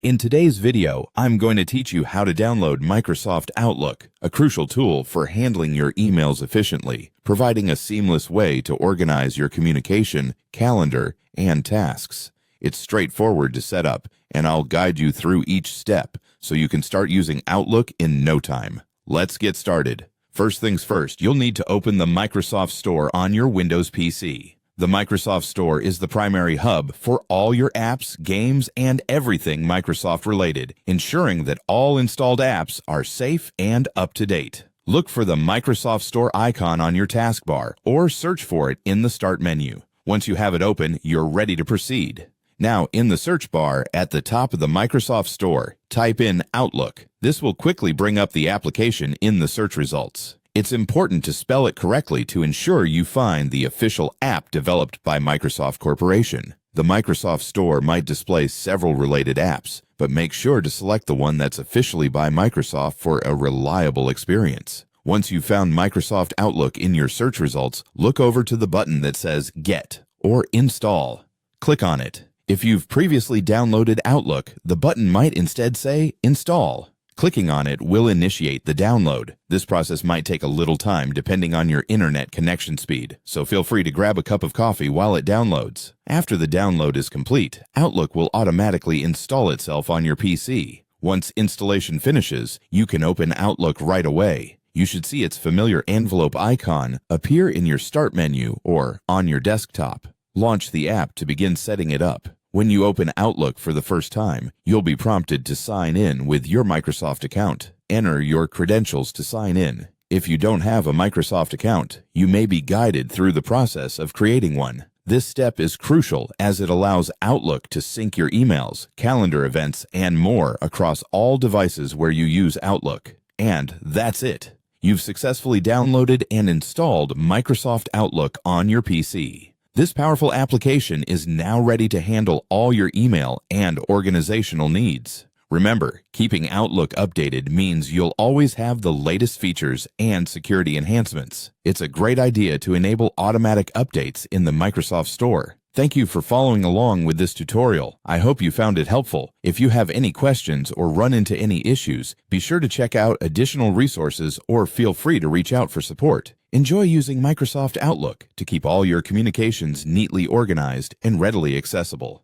In today's video, I'm going to teach you how to download Microsoft Outlook, a crucial tool for handling your emails efficiently, providing a seamless way to organize your communication, calendar, and tasks. It's straightforward to set up, and I'll guide you through each step so you can start using Outlook in no time. Let's get started. First things first, you'll need to open the Microsoft Store on your Windows PC. The Microsoft Store is the primary hub for all your apps, games, and everything Microsoft related, ensuring that all installed apps are safe and up to date. Look for the Microsoft Store icon on your taskbar or search for it in the Start menu. Once you have it open, you're ready to proceed. Now, in the search bar at the top of the Microsoft Store, type in Outlook. This will quickly bring up the application in the search results. It's important to spell it correctly to ensure you find the official app developed by Microsoft Corporation. The Microsoft Store might display several related apps, but make sure to select the one that's officially by Microsoft for a reliable experience. Once you've found Microsoft Outlook in your search results, look over to the button that says Get or Install. Click on it. If you've previously downloaded Outlook, the button might instead say Install. Clicking on it will initiate the download. This process might take a little time depending on your internet connection speed, so feel free to grab a cup of coffee while it downloads. After the download is complete, Outlook will automatically install itself on your PC. Once installation finishes, you can open Outlook right away. You should see its familiar envelope icon appear in your Start menu or on your desktop. Launch the app to begin setting it up. When you open Outlook for the first time, you'll be prompted to sign in with your Microsoft account. Enter your credentials to sign in. If you don't have a Microsoft account, you may be guided through the process of creating one. This step is crucial as it allows Outlook to sync your emails, calendar events, and more across all devices where you use Outlook. And that's it. You've successfully downloaded and installed Microsoft Outlook on your PC. This powerful application is now ready to handle all your email and organizational needs. Remember, keeping Outlook updated means you'll always have the latest features and security enhancements. It's a great idea to enable automatic updates in the Microsoft Store. Thank you for following along with this tutorial. I hope you found it helpful. If you have any questions or run into any issues, be sure to check out additional resources or feel free to reach out for support. Enjoy using Microsoft Outlook to keep all your communications neatly organized and readily accessible.